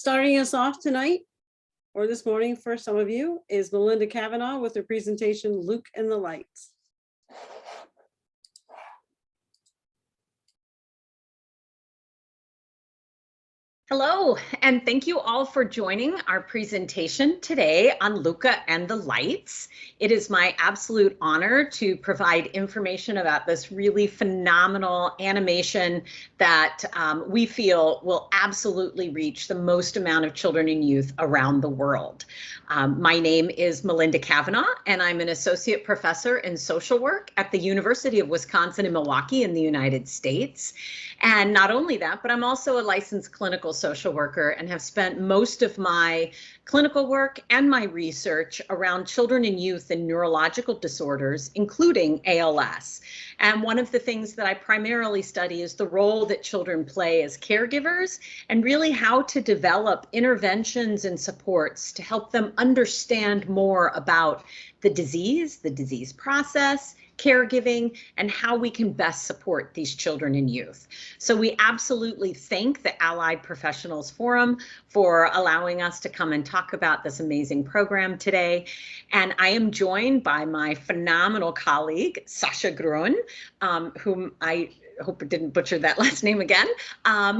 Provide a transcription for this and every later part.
Starting us off tonight, or this morning for some of you, is Melinda Kavanaugh with her presentation, Luka and the Lights. Hello, and thank you all for joining our presentation today on Luka and the Lights. It is my absolute honor to provide information about this really phenomenal animation that we feel will absolutely reach the most amount of children and youth around the world. My name is Melinda Kavanaugh, and I'm an associate professor in social work at the University of Wisconsin in Milwaukee in the United States. And not only that, but I'm also a licensed clinical social worker and have spent most of my clinical work and my research around children and youth and neurological disorders, including ALS. And one of the things that I primarily study is the role that children play as caregivers and really how to develop interventions and supports to help them understand more about the disease process, caregiving, and how we can best support these children and youth. So we absolutely thank the Allied Professionals Forum for allowing us to come and talk about this amazing program today. And I am joined by my phenomenal colleague, Sascha Groen, whom I hope I didn't butcher that last name again,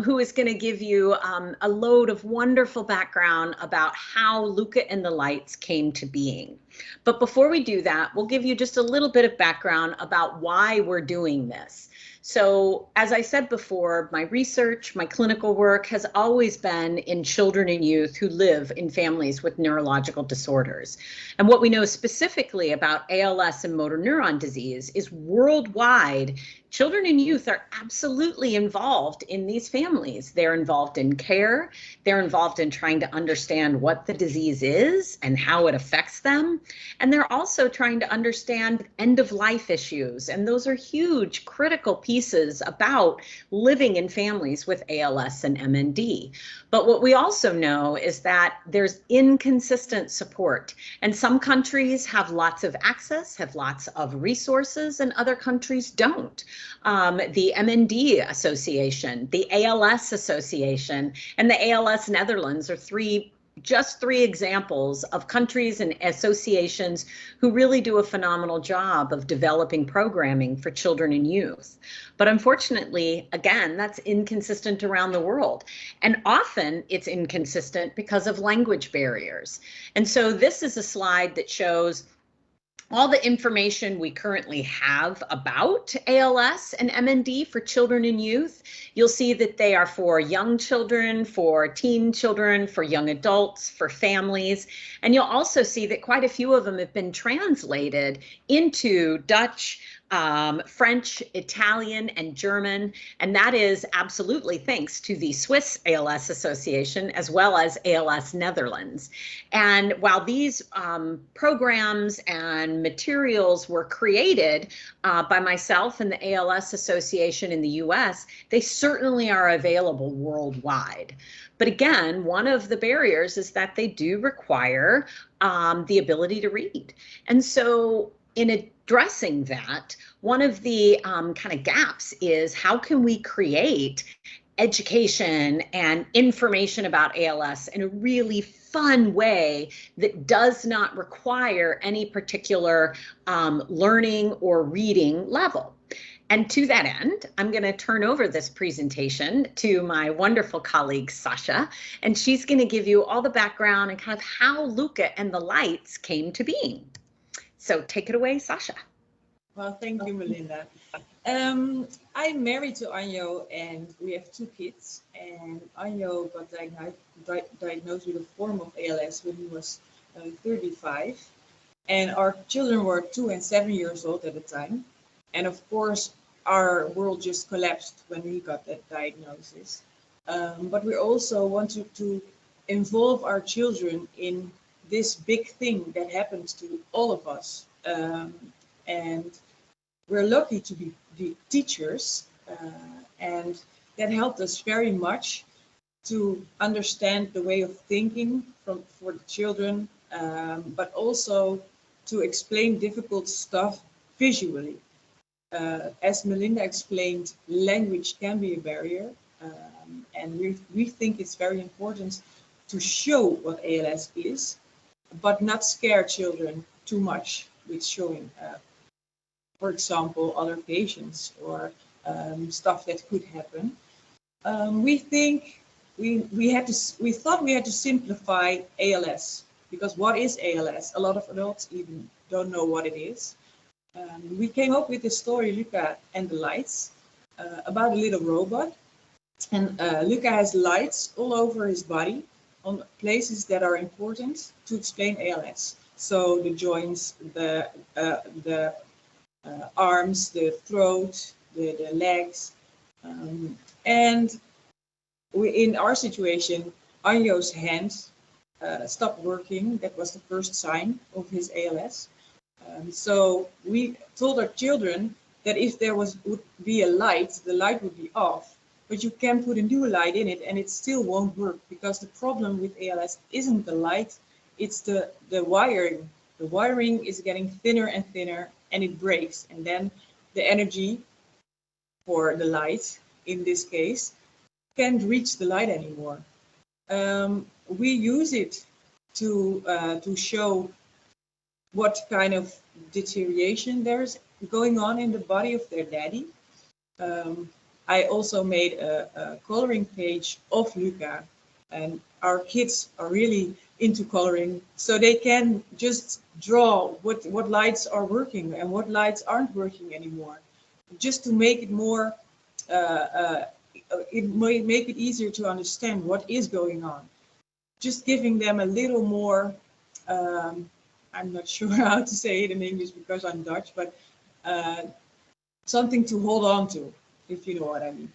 who is going to give you a load of wonderful background about how Luka and the Lights came to being. But before we do that, we'll give you just a little bit of background about why we're doing this. So as I said before, my research, my clinical work has always been in children and youth who live in families with neurological disorders. And what we know specifically about ALS and motor neuron disease is worldwide, children and youth are absolutely involved in these families. They're involved in care. They're involved in trying to understand what the disease is and how it affects them. And they're also trying to understand end-of-life issues. And those are huge, critical pieces about living in families with ALS and MND. But what we also know is that there's inconsistent support. And some countries have lots of access, have lots of resources, and other countries don't. The MND Association, the ALS Association, and the ALS Netherlands are just three examples of countries and associations who really do a phenomenal job of developing programming for children and youth. But unfortunately, again, that's inconsistent around the world. And often it's inconsistent because of language barriers. And so this is a slide that shows all the information we currently have about ALS and MND for children and youth. You'll see that they are for young children, for teen children, for young adults, for families. And you'll also see that quite a few of them have been translated into Dutch, French, Italian, and German, and that is absolutely thanks to the Swiss ALS Association as well as ALS Netherlands. And while these programs and materials were created by myself and the ALS Association in the US, they certainly are available worldwide. But again, one of the barriers is that they do require the ability to read. And so in addressing that, one of the kind of gaps is how can we create education and information about ALS in a really fun way that does not require any particular learning or reading level. And to that end, I'm going to turn over this presentation to my wonderful colleague, Sascha, and she's going to give you all the background and kind of how Luka and the Lights came to being. So take it away, Sascha. Well, thank you, Melinda. I'm married to Anjo and we have two kids. And Anjo got diagnosed with a form of ALS when he was 35. And our children were 2 and 7 years old at the time. And of course, our world just collapsed when we got that diagnosis. But we also wanted to involve our children in this big thing that happens to all of us. And we're lucky to be teachers, and that helped us very much to understand the way of thinking for the children, but also to explain difficult stuff visually. As Melinda explained, language can be a barrier, and we think it's very important to show what ALS is, but not scare children too much with showing, for example, other patients or stuff that could happen. We thought we had to simplify ALS, because what is ALS? A lot of adults even don't know what it is. We came up with the story Luka and the lights, about a little robot. And Luka has lights all over his body on places that are important to explain ALS. So the joints, the arms, the throat, the legs. And in our situation, Anjo's hand stopped working. That was the first sign of his ALS. So we told our children that if there would be a light, the light would be off. But you can put a new light in it and it still won't work, because the problem with ALS isn't the light, it's the wiring. The wiring is getting thinner and thinner and it breaks. And then the energy for the light, in this case, can't reach the light anymore. We use it to show what kind of deterioration there's going on in the body of their daddy. I also made a coloring page of Luka, and our kids are really into coloring, so they can just draw what lights are working and what lights aren't working anymore, just to make it more, it might make it easier to understand what is going on. Just giving them a little more, I'm not sure how to say it in English because I'm Dutch, but something to hold on to, if you know what I mean.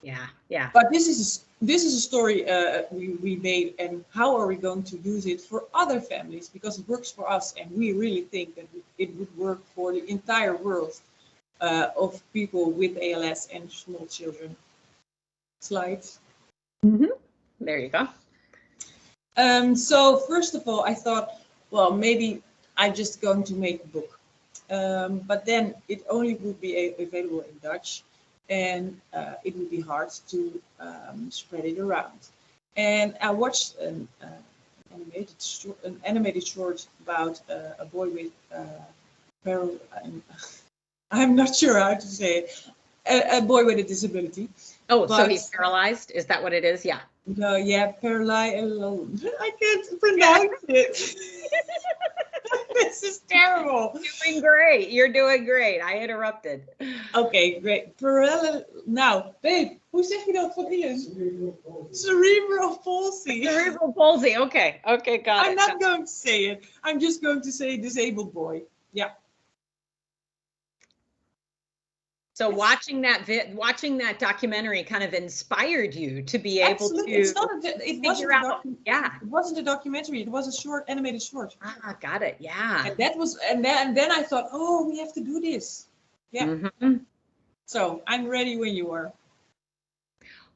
Yeah, yeah. But this is a story we made, and how are we going to use it for other families? Because it works for us, and we really think that it would work for the entire world of people with ALS and small children. Slides. Mm-hmm. There you go. So first of all, I thought, well, maybe I'm just going to make a book. But then it only would be available in Dutch, and it would be hard to spread it around. And I watched an animated short about a boy with I'm not sure how to say it, a boy with a disability. Oh, so he's paralyzed? Is that what it is? Yeah. No, yeah, paralyzed. I can't pronounce it. This is terrible. Doing great. You're doing great. I interrupted. Okay, great. Now, babe, hoe zeg je dat van Ian? Cerebral palsy. Cerebral palsy. Okay. Okay, got it. I'm not going to say it. I'm just going to say disabled boy. Yeah. So watching that documentary kind of inspired you to be able Absolutely. to Figure out. Yeah. It wasn't a documentary. It was a short, animated short. Ah, got it. Yeah. And that was, and then I thought, oh, we have to do this. Yeah. Mm-hmm. So I'm ready when you are.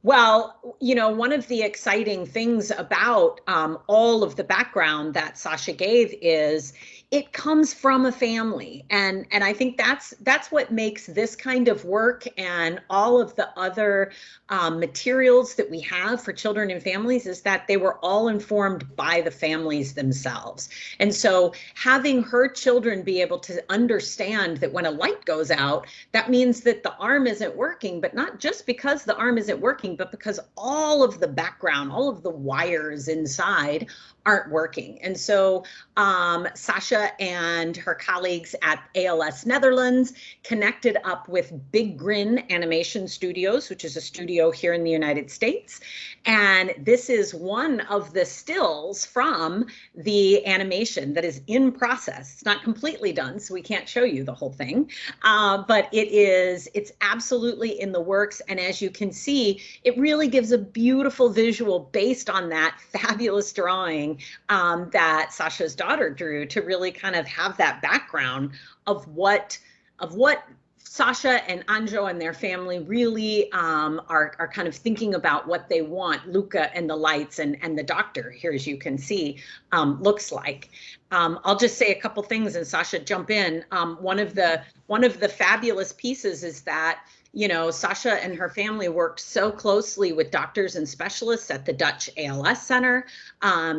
Well, you know, one of the exciting things about all of the background that Sascha gave is it comes from a family, and I think that's what makes this kind of work and all of the other materials that we have for children and families is that they were all informed by the families themselves. And so having her children be able to understand that when a light goes out, that means that the arm isn't working, but not just because the arm isn't working, but because all of the background, all of the wires inside aren't working. And so Sascha and her colleagues at ALS Netherlands connected up with Big Grin Animation Studios, which is a studio here in the United States. And this is one of the stills from the animation that is in process. It's not completely done, so we can't show you the whole thing, but it's absolutely in the works. And as you can see, it really gives a beautiful visual based on that fabulous drawing that Sascha's daughter drew, to really kind of have that background of what Sascha and Anjo and their family really are kind of thinking about what they want Luka and the lights and the doctor here, as you can see, looks like. I'll just say a couple things and Sascha jump in. One of the fabulous pieces is that, Sascha and her family worked so closely with doctors and specialists at the Dutch ALS Center.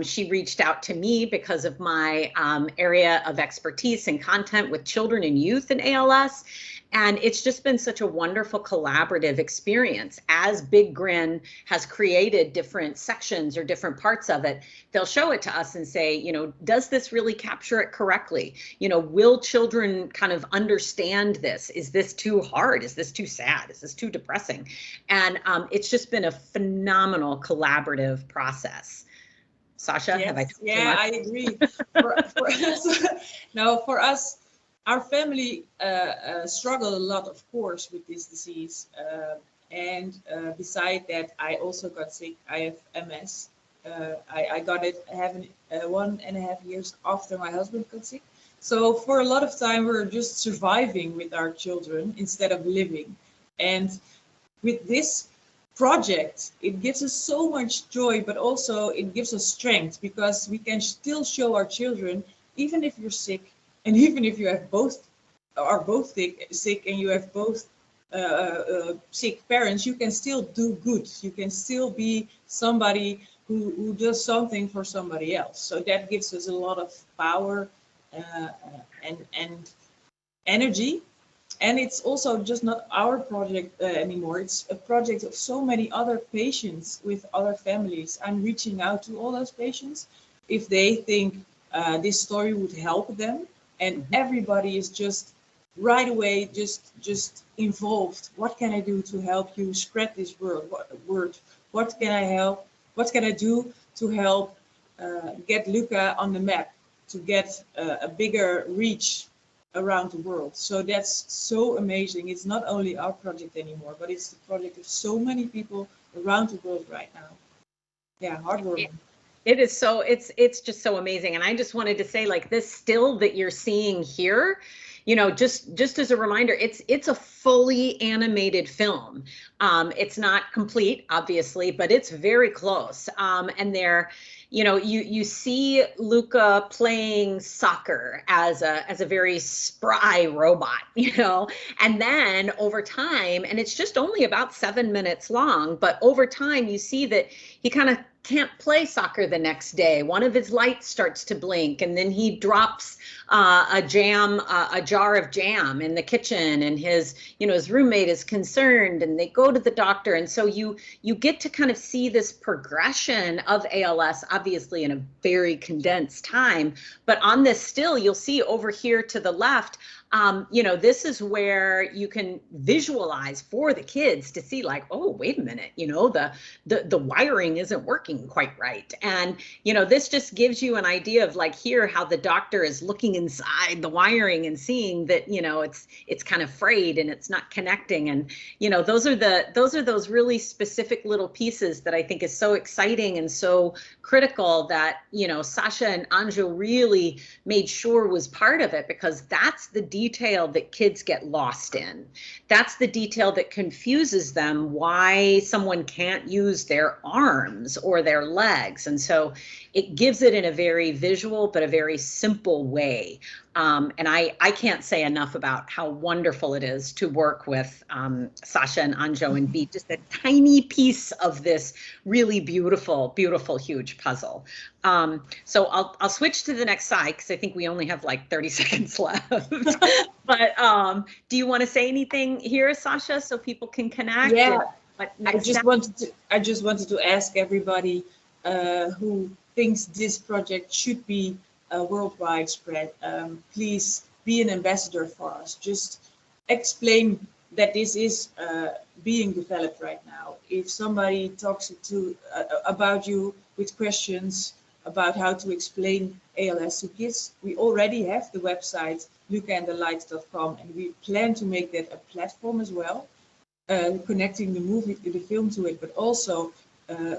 She reached out to me because of my area of expertise and content with children and youth in ALS. And it's just been such a wonderful collaborative experience. As Big Grin has created different sections or different parts of it, they'll show it to us and say, does this really capture it correctly? Will children kind of understand this? Is this too hard? Is this too sad? Is this too depressing? And it's just been a phenomenal collaborative process. Sascha, Yes, have I talked too yeah, much? I agree. For us, no, for us, our family struggled a lot, of course, with this disease. And beside that, I also got sick. I have MS. I got it 1.5 years after my husband got sick. So for a lot of time, we were just surviving with our children instead of living. And with this project, it gives us so much joy, but also it gives us strength, because we can still show our children, even if you're sick, and even if you have both sick and you have both sick parents, you can still do good. You can still be somebody who does something for somebody else. So that gives us a lot of power and energy. And it's also just not our project anymore. It's a project of so many other patients with other families. I'm reaching out to all those patients if they think this story would help them. And everybody is just right away just involved. What can I do to help you spread this word? What can I help? What can I do to help get Luka on the map, to get a bigger reach around the world? So that's so amazing. It's not only our project anymore, but it's the project of so many people around the world right now. Yeah, heartwarming. It is so, it's just so amazing. And I just wanted to say, like, this still that you're seeing here, just as a reminder, it's a fully animated film. It's not complete, obviously, but it's very close. And there, you see Luka playing soccer as a very spry robot, and then over time, and it's just only about 7 minutes long, but over time you see that he kind of can't play soccer the next day. One of his lights starts to blink, and then he drops a jar of jam in the kitchen, and his roommate is concerned, and they go to the doctor. And so you get to kind of see this progression of ALS, obviously in a very condensed time. But on this still, you'll see over here to the left, this is where you can visualize for the kids to see, like, oh, wait a minute, the wiring isn't working quite right. And, this just gives you an idea of, like, here, how the doctor is looking inside the wiring and seeing that, it's kind of frayed and it's not connecting. And, those are those really specific little pieces that I think is so exciting and so critical that, Sascha and Anjo really made sure was part of it, because that's the detail that kids get lost in. That's the detail that confuses them, why someone can't use their arms or their legs. And so it gives it in a very visual but a very simple way. And I can't say enough about how wonderful it is to work with Sascha and Anjo and be just a tiny piece of this really beautiful, beautiful, huge puzzle. So I'll switch to the next slide, because I think we only have like 30 seconds left. But do you want to say anything here, Sascha, so people can connect? Yeah, I just wanted to ask everybody who thinks this project should be worldwide spread, please be an ambassador for us. Just explain that this is being developed right now. If somebody talks about you with questions about how to explain ALS to kids, we already have the website lukaandthelights.com, and we plan to make that a platform as well, connecting the film to it, but also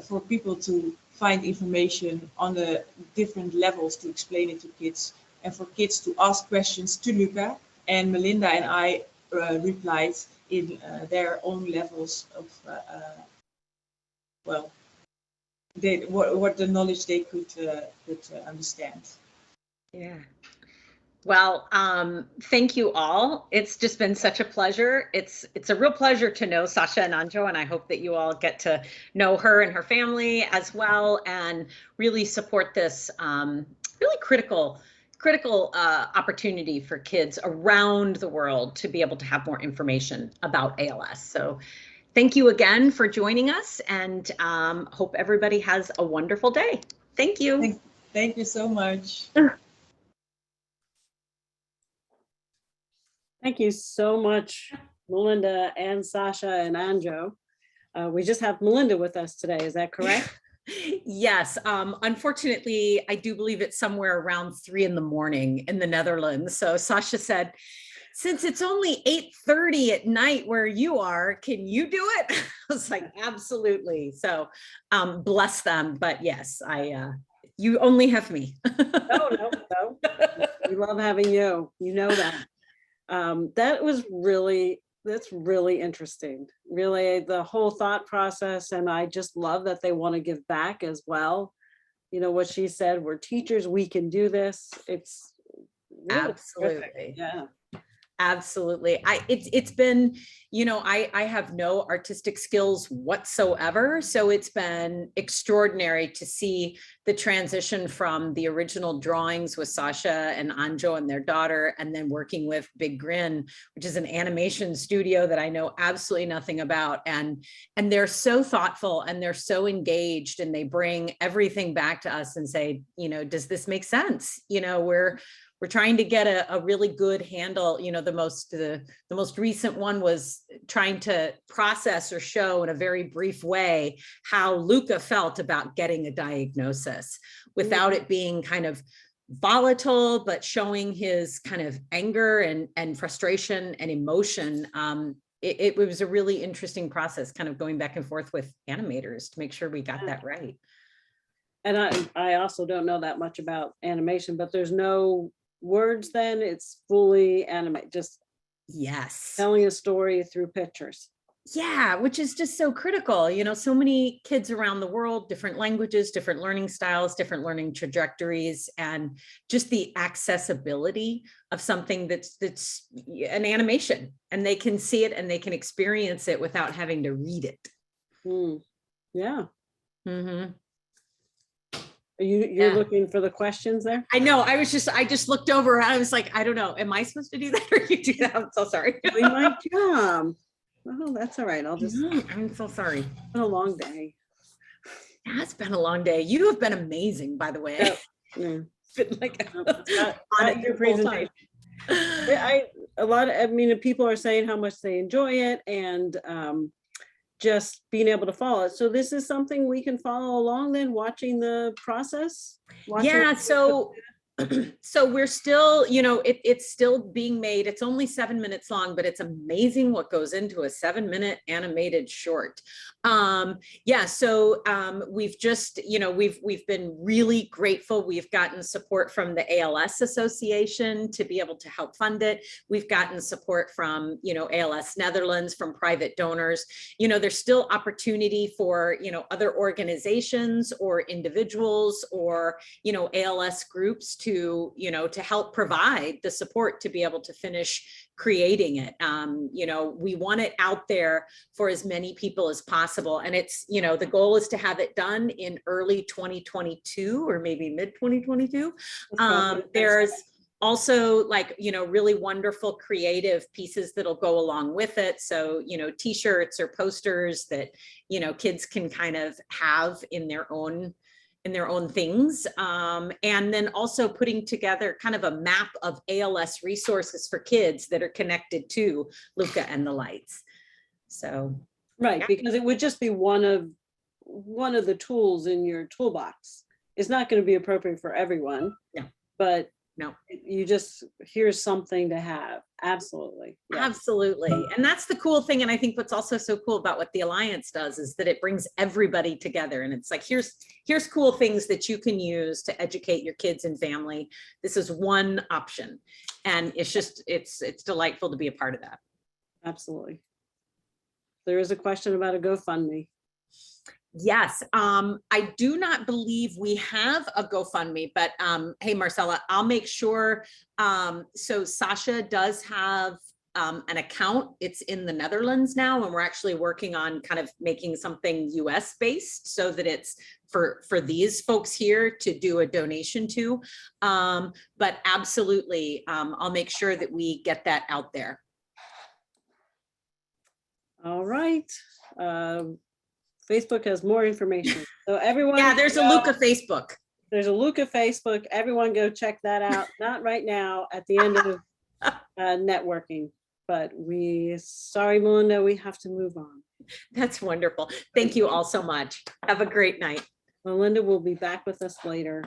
for people to find information on the different levels to explain it to kids, and for kids to ask questions to Luka. And Melinda and I replied in their own levels of, what the knowledge they could understand. Yeah. Well, thank you all. It's just been such a pleasure. It's a real pleasure to know Sascha and Anjo, and I hope that you all get to know her and her family as well, and really support this really critical opportunity for kids around the world to be able to have more information about ALS. So thank you again for joining us, and hope everybody has a wonderful day. Thank you. Thank you so much. Thank you so much, Melinda and Sascha and Anjo. We just have Melinda with us today. Is that correct? Yes. Unfortunately, I do believe it's somewhere around 3 a.m. in the Netherlands. So Sascha said, since it's only 8:30 at night where you are, can you do it? I was like, absolutely. So bless them. But yes, you only have me. No. We love having you. You know that. That's really interesting. Really, the whole thought process, and I just love that they want to give back as well. You know what she said, we're teachers, we can do this. It's really Absolutely. terrific. Yeah. Absolutely. It's been, I have no artistic skills whatsoever. So it's been extraordinary to see the transition from the original drawings with Sascha and Anjo and their daughter, and then working with Big Grin, which is an animation studio that I know absolutely nothing about. And they're so thoughtful and they're so engaged, and they bring everything back to us and say, does this make sense? We're trying to get a really good handle. The most recent one was trying to process or show in a very brief way how Luka felt about getting a diagnosis without it being kind of volatile, but showing his kind of anger and frustration and emotion. It was a really interesting process, kind of going back and forth with animators to make sure we got that right. And I also don't know that much about animation, but there's no words then, it's fully animate, just yes, telling a story through pictures. Yeah, which is just so critical. So many kids around the world, different languages, different learning styles, different learning trajectories, and just the accessibility of something that's an animation, and they can see it and they can experience it without having to read it. Yeah. Mm-hmm. You're looking for the questions there? I know. I just looked over. I was like, I don't know. Am I supposed to do that or you do that? I'm so sorry. Doing my job. Oh, that's all right. I'm so sorry. It's been a long day. It's been a long day. You have been amazing, by the way. Yeah. It's been like on your presentation. People are saying how much they enjoy it, and just being able to follow it. So this is something we can follow along then, watching the process? So we're still, it's still being made. It's only 7 minutes long, but it's amazing what goes into a 7-minute animated short. We've just, we've been really grateful. We've gotten support from the ALS Association to be able to help fund it. We've gotten support from, ALS Netherlands, from private donors. There's still opportunity for, other organizations or individuals or, ALS groups to help provide the support to be able to finish creating it. We want it out there for as many people as possible. And it's, the goal is to have it done in early 2022 or maybe mid 2022. There's also really wonderful creative pieces that'll go along with it. So, t-shirts or posters that, kids can kind of have in their own things. And then also putting together kind of a map of ALS resources for kids that are connected to Luka and the Lights. So. Right, because it would just be one of the tools in your toolbox. It's not going to be appropriate for everyone. No. But no, you just, here's something to have. Absolutely. Yes. Absolutely. And that's the cool thing. And I think what's also so cool about what the Alliance does is that it brings everybody together. And it's like, here's cool things that you can use to educate your kids and family. This is one option. And it's just, it's delightful to be a part of that. Absolutely. There is a question about a GoFundMe. Yes, I do not believe we have a GoFundMe, but hey, Marcella, I'll make sure. So Sascha does have an account. It's in the Netherlands now, and we're actually working on kind of making something US based so that it's for these folks here to do a donation to. But absolutely, I'll make sure that we get that out there. All right. Facebook has more information. So everyone. Yeah, there's a Luka Facebook. There's a Luka Facebook. Everyone go check that out. Not right now, at the end of networking, but sorry, Melinda, we have to move on. That's wonderful. Thank you all so much. Have a great night. Melinda will be back with us later.